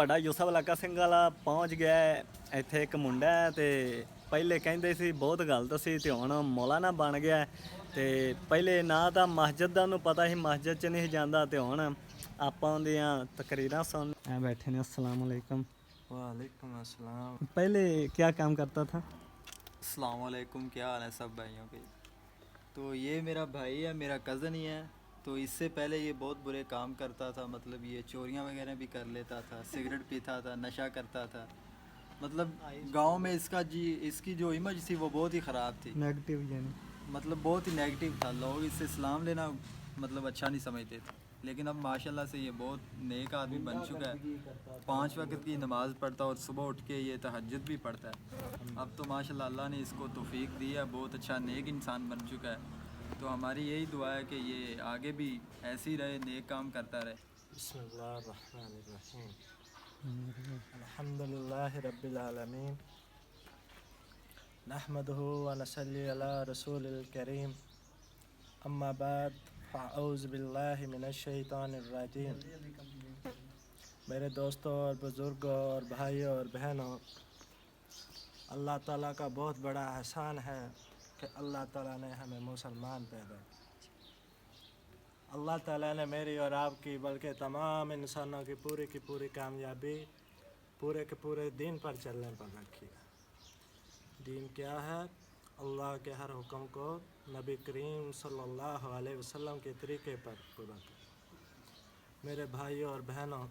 ਸਾਡਾ ਯੂਸਫ ਲੱਕਾ ਸਿੰਘ ਵਾਲਾ ਪਹੁੰਚ ਗਿਆ ਹੈ। ਇੱਥੇ ਇੱਕ ਮੁੰਡਾ ਹੈ ਤੇ ਪਹਿਲੇ ਕਹਿੰਦੇ ਸੀ ਬਹੁਤ ਗਲਤ ਸੀ ਤੇ ਹੁਣ ਮੌਲਾਨਾ ਬਣ ਗਿਆ ਤੇ ਪਹਿਲੇ ਨਾ ਤਾਂ ਮਸਜਿਦ ਦਾ ਉਹਨੂੰ ਪਤਾ ਸੀ, ਮਸਜਿਦ 'ਚ ਨਹੀਂ ਜਾਂਦਾ ਤੇ ਹੁਣ ਆਪਾਂ ਉਹਦੀਆਂ ਤਕਰੀਰਾਂ ਸੁਣ बैठे हैं। अस्सलाम वालेकुम। वालेकुम अस्सलाम। पहले क्या काम करता था? अस्सलाम वालेकुम, क्या हाल है सब भाइयों के। तो ये मेरा भाई है, मेरा कज़न ही है। तो इससे पहले ये बहुत बुरे काम करता था, मतलब ये चोरियां वगैरह भी कर लेता था, सिगरेट पीता था, नशा करता था। मतलब गांव में इसकी जो इमेज थी वो बहुत ही ख़राब थी, नेगेटिव यानी मतलब बहुत ही नेगेटिव था। लोग इससे इस्लाम लेना मतलब अच्छा नहीं समझते थे, लेकिन अब माशाल्लाह से ये बहुत नेक आदमी बन चुका है। 5 वक्त की नमाज़ पढ़ता है और सुबह उठ के ये तहज्जुद भी पढ़ता है। अब तो माशाल्लाह अल्लाह ने इसको तौफीक दी है, बहुत अच्छा नेक इंसान बन चुका है। तो हमारी यही दुआ है कि ये आगे भी ऐसे ही रहे, नेक काम करता रहे। बिस्मिल्लाहिर्रहमानिर्रहीम। अल्हम्दुलिल्लाहि रब्बिल आलमीन, नहमदुहु व नसल्ली अला रसूलिल करीम, अम्मा बाद फ़अऊज़ु बिल्लाहि मिनश शैतानिर रजीम। मेरे दोस्तों और बुज़ुर्गों और भाइयों और बहनों, अल्लाह ताला का बहुत बड़ा एहसान है कि अल्लाह ताला ने हमें मुसलमान पैदा किया। अल्लाह ताला ने मेरी और आपकी बल्कि तमाम इंसानों की पूरी कामयाबी पूरे के पूरे दीन पर चलने पर रखी है। दीन क्या है? अल्लाह के हर हुक्म को नबी करीम सल्लल्लाहु अलैहि वसल्लम के तरीके पर पूरा कर। मेरे भाइयों और बहनों,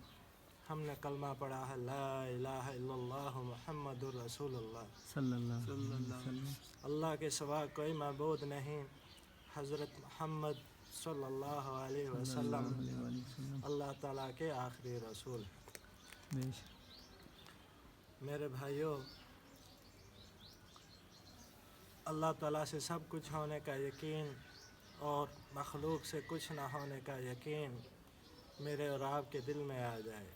हमने कलमा पढ़ा है ला इलाहा इल्लल्लाह मुहम्मदुर रसूलुल्लाह सल्लल्लाहु अलैहि वसल्लम। अल्लाह के सिवा कोई मबूद नहीं, हज़रत मोहम्मद सल्लल्लाहु अलैहि वसल्लम अल्लाह ताला के आखिरी रसूल हैं। मेरे भाइयों, अल्लाह ताला से सब कुछ होने का यकीन और मखलूक से कुछ ना होने का यकीन मेरे और आपके दिल में आ जाए।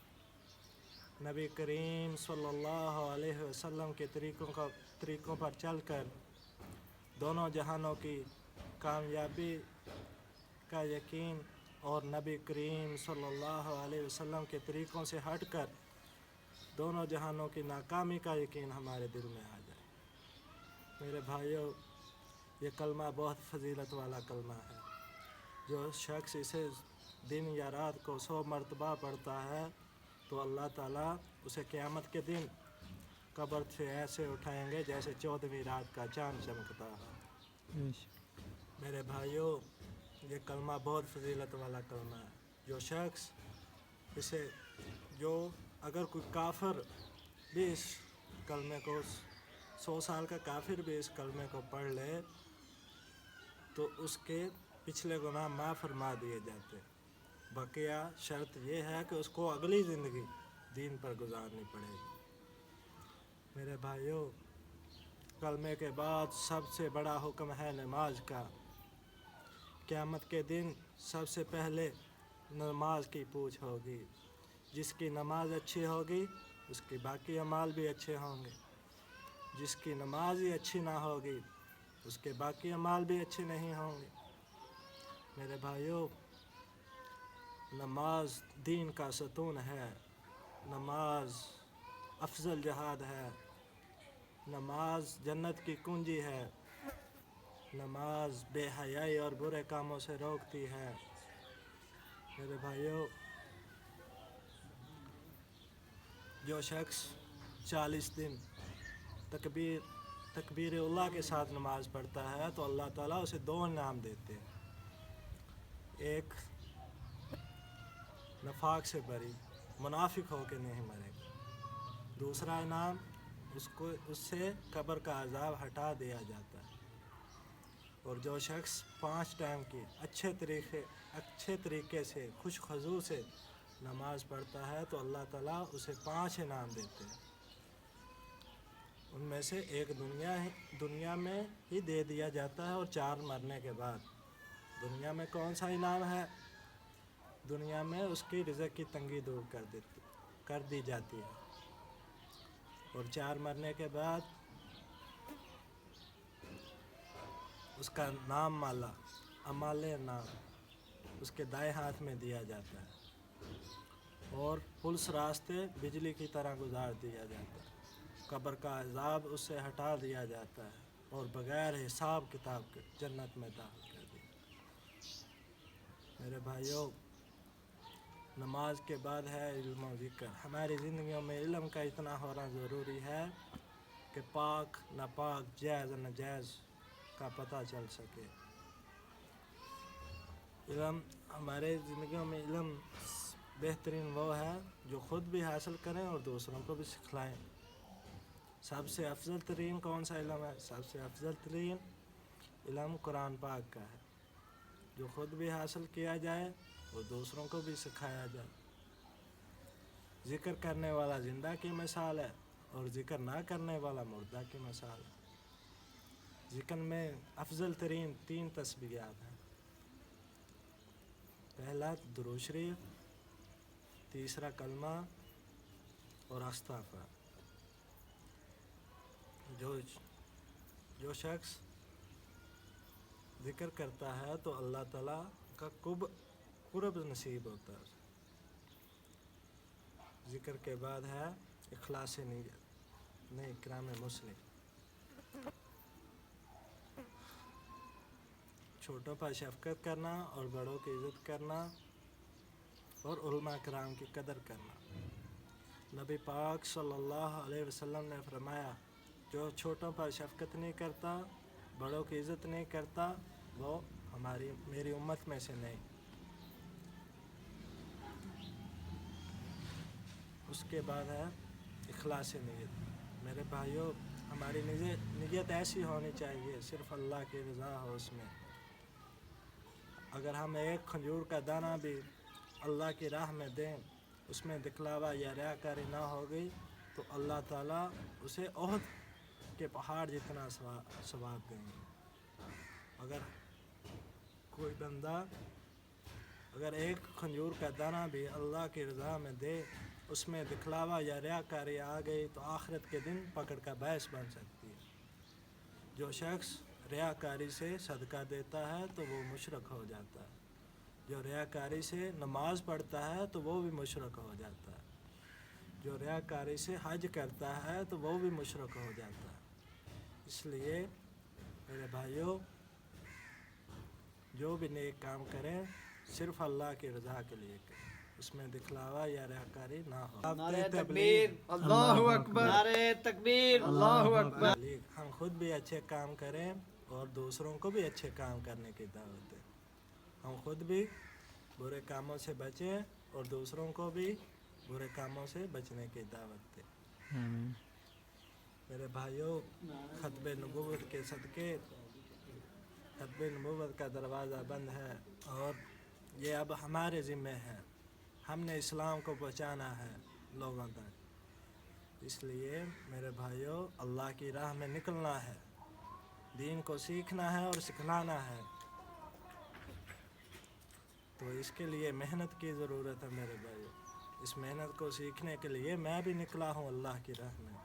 नबी करीम सल्लल्लाहु अलैहि वसल्लम के तरीक़ों पर चलकर दोनों जहानों की कामयाबी का यकीन और नबी करीम सल्लल्लाहु अलैहि वसल्लम के तरीक़ों से हटकर दोनों जहानों की नाकामी का यकीन हमारे दिल में आ जाए। मेरे भाइयों, ये कलमा बहुत फजीलत वाला कलमा है। जो शख्स इसे दिन या रात को 100 मरतबा पढ़ता है तो अल्लाह ताला उसे क़यामत के दिन कब्र से ऐसे उठाएंगे जैसे 14वीं रात का चाँद चमकता है। मेरे भाइयों, ये कलमा बहुत फजीलत वाला कलमा है। जो शख्स इसे अगर कोई काफिर भी इस कलमे को 100 साल का काफिर भी इस कलमे को पढ़ ले तो उसके पिछले गुनाह माफ़ फरमा दिए जाते। बकिया शर्त ये है कि उसको अगली ज़िंदगी दीन पर गुजारनी पड़ेगी। मेरे भाइयों, कलमे के बाद सबसे बड़ा हुक्म है नमाज का। क़यामत के दिन सबसे पहले नमाज की पूछ होगी। जिसकी नमाज अच्छी होगी उसके बाकी अमाल भी अच्छे होंगे। जिसकी नमाज ही अच्छी ना होगी उसके बाकी अमाल भी अच्छे नहीं होंगे। मेरे भाइयों, नमाज दीन का सतून है, नमाज अफजल जहाद है, नमाज जन्नत की कुंजी है, नमाज बेहयाई और बुरे कामों से रोकती है। मेरे भाइयों, जो शख्स 40 दिन तकबीर उल्लाह के साथ नमाज पढ़ता है तो अल्लाह ताला उसे 2 इनाम देते हैं। एक, नफाक से बरी, मुनाफिक होकर नहीं मरेगा। दूसरा इनाम, उससे कब्र का अजाब हटा दिया जाता है। और जो शख्स 5 टाइम की अच्छे तरीके से खुश खजू से नमाज पढ़ता है तो अल्लाह ताला उसे 5 इनाम देते हैं। उनमें से एक दुनिया में ही दे दिया जाता है और 4 मरने के बाद। दुनिया में कौन सा इनाम है? दुनिया में उसकी रिज़्क़ की तंगी दूर कर दी जाती है। और 4 मरने के बाद उसका नाम माला, अमाले नाम उसके दाएं हाथ में दिया जाता है। और पुलिस रास्ते बिजली की तरह गुजार दिया जाता है। कब्र का अजाब उससे हटा दिया जाता है और बग़ैर हिसाब किताब के जन्नत में दाखिल कर दिया। मेरे भाइयों, नमाज के बाद है इल्म और ज़िक्र। हमारी ज़िंदगियों में इल्म का इतना होना ज़रूरी है कि पाक नापाक जायज़ नाजायज़ का पता चल सके। इल्म हमारे ज़िंदगियों में इल्म बेहतरीन वो है जो ख़ुद भी हासिल करें और दूसरों को भी सिखलाएं। सबसे अफजल तरीन कौन सा इल्म है? सबसे अफजल तरीन इल्म कुरान पाक का है, जो ख़ुद भी हासिल किया जाए और दूसरों को भी सिखाया जाए। ज़िक्र करने वाला ज़िंदा की मिसाल है और ज़िक्र ना करने वाला मुर्दा की मिसाल है। ज़िक्र में अफजल तरीन 3 तस्बीहात हैं। पहला दुरूद शरीफ, तीसरा कलमा और अस्तग़फ़ार। जो शख्स ज़िक्र करता है तो अल्लाह ताला का कुर्ब नसीब होता है। ज़िक्र के बाद है इखलास नियत नहीं इकराम मुस्लिम। छोटों पर शफ़क़त करना और बड़ों की इज़्ज़त करना और उलमा किराम की कदर करना। नबी पाक सल्लल्लाहु अलैहि वसल्लम ने फरमाया, जो छोटों पर शफ़क़त नहीं करता, बड़ों की इज़्ज़त नहीं करता, वो मेरी उम्मत में से नहीं। उसके बाद है इखलास नियत। मेरे भाइयों, हमारी नियत ऐसी होनी चाहिए सिर्फ़ अल्लाह की रज़ा हो उसमें। अगर हम एक खजूर का दाना भी अल्लाह की राह में दें, उसमें दिखलावा या रियाकारी ना हो गई तो अल्लाह ताला उसे ओहद के पहाड़ जितना सवाब देंगे। अगर कोई बंदा अगर एक खजूर का दाना भी अल्लाह की रज़ा में दे, उसमें दिखलावा या रियाकारी आ गई तो आखिरत के दिन पकड़ का बायस बन सकती है। जो शख्स रियाकारी से सदका देता है तो वो मुशरक हो जाता है। जो रियाकारी से नमाज पढ़ता है तो वो भी मुशरक हो जाता है। जो रियाकारी से हज करता है तो वो भी मुशरक हो जाता है। इसलिए मेरे भाइयों, जो भी नेक काम करें सिर्फ अल्लाह की रज़ा के लिए करें, उसमें दिखलावा या रियाकारी ना हो। नारे तकबीर, अल्लाहु अकबर, नारे तकबीर, अल्लाहु अकबर। हम खुद भी अच्छे काम करें और दूसरों को भी अच्छे काम करने की दावत दें। हम खुद भी बुरे कामों से बचें और दूसरों को भी बुरे कामों से बचने की दावत दें। मेरे भाइयों, खतबे नबूवत के सदके खतबे नबूवत का दरवाज़ा बंद है और ये अब हमारे ज़िम्मे है। हमने इस्लाम को पहुँचाना है लोगों तक। इसलिए मेरे भाइयों, अल्लाह की राह में निकलना है, दीन को सीखना है और सिखलाना है। तो इसके लिए मेहनत की ज़रूरत है मेरे भाइयों। इस मेहनत को सीखने के लिए मैं भी निकला हूँ अल्लाह की राह में।